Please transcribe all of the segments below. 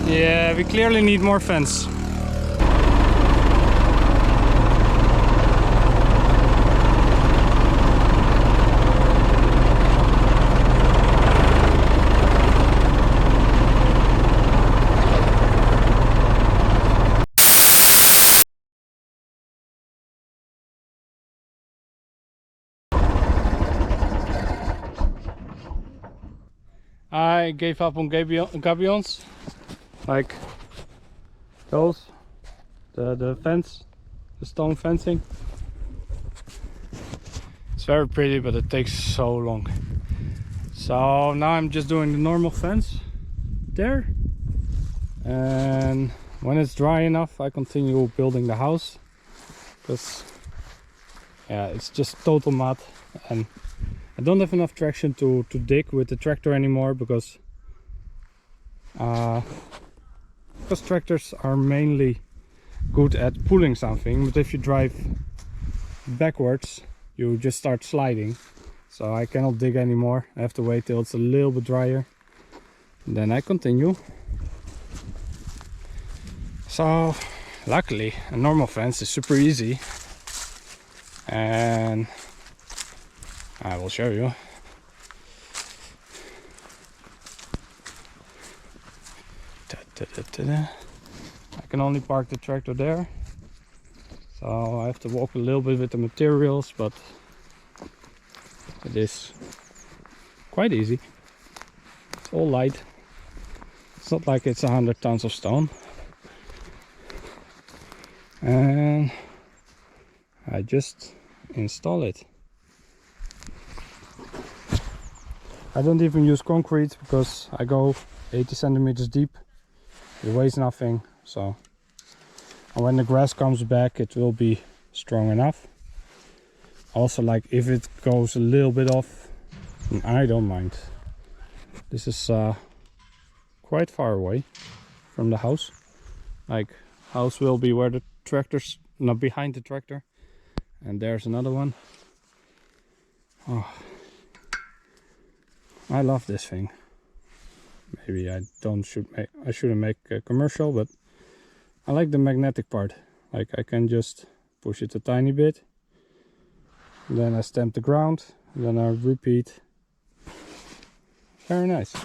Yeah, we clearly need more fence. I gave up on gabions, like those, the fence, the stone fencing. It's very pretty, but it takes so long. So now I'm just doing the normal fence there, and when it's dry enough I continue building the house, because yeah, it's just total mud, and I don't have enough traction to dig with the tractor anymore, because tractors are mainly good at pulling something, but if you drive backwards you just start sliding. So I cannot dig anymore. I have to wait till it's a little bit drier, and then I continue. So luckily a normal fence is super easy, and I will show you. I can only park the tractor there, so I have to walk a little bit with the materials, but it is quite easy. It's all light. It's not like it's 100 tons of stone. And I just install it. I don't even use concrete, because I go 80 centimeters deep. It weighs nothing, so and when the grass comes back it will be strong enough. Also, like, if it goes a little bit off, I don't mind. This is quite far away from the house. Like, house will be where the tractor's not behind the tractor, and there's another one. Oh, I love this thing. Maybe I shouldn't make a commercial, but I like the magnetic part. Like, I can just push it a tiny bit, then I stamp the ground, then I repeat. Very nice.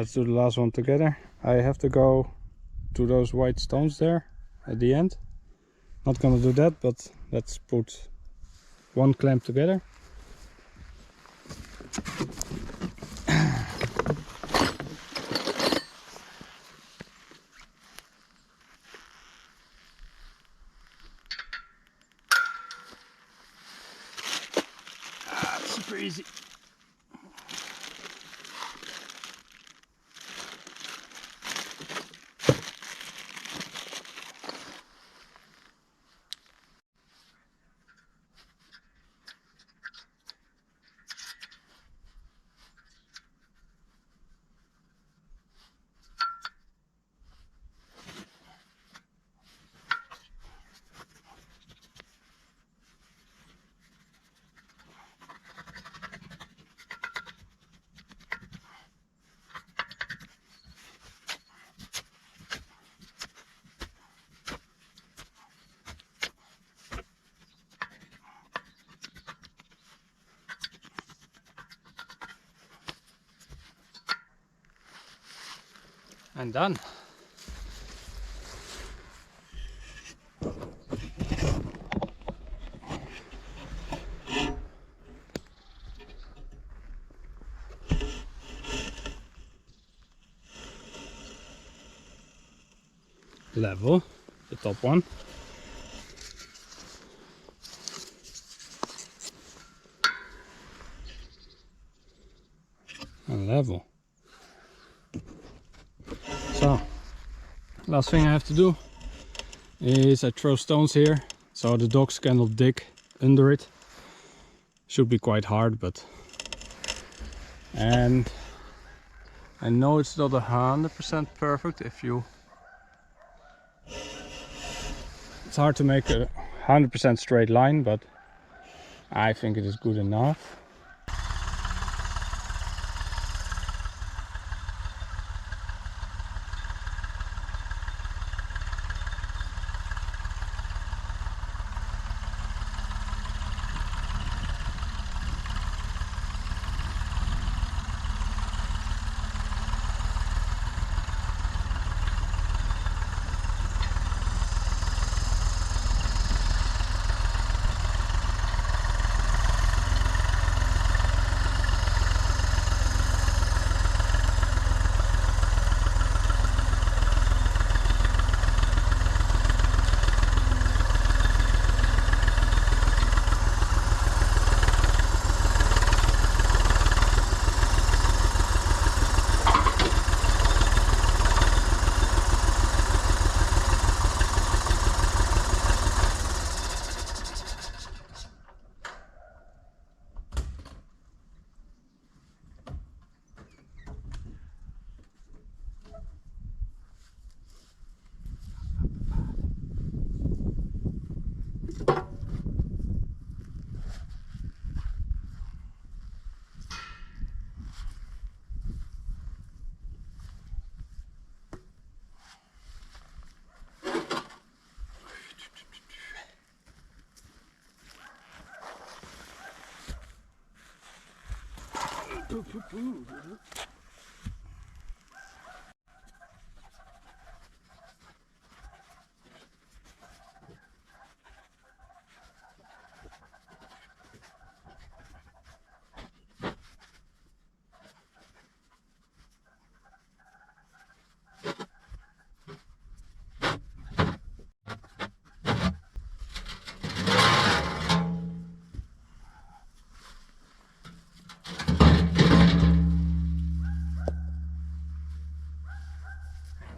let's do the last one together. I have to go to those white stones there at the end. Not gonna do that, but let's put one clamp together. Super easy. And done. Level, the top one. And level. So, last thing I have to do is I throw stones here so the dogs cannot dig under it. Should be quite hard, but... And I know it's not 100% perfect if you... It's hard to make a 100% straight line, but I think it is good enough.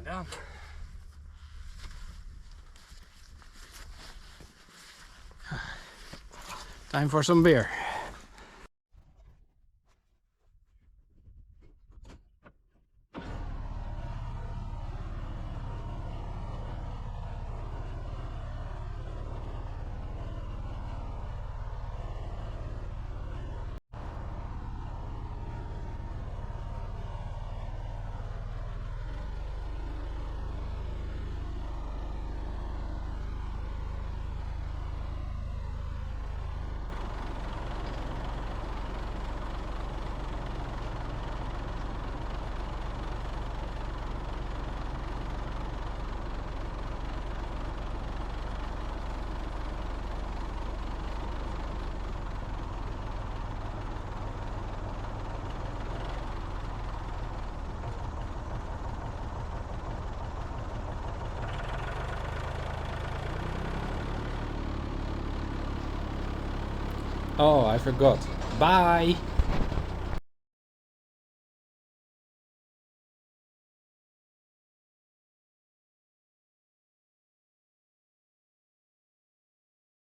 Done. Time for some beer. Oh, I forgot. Bye!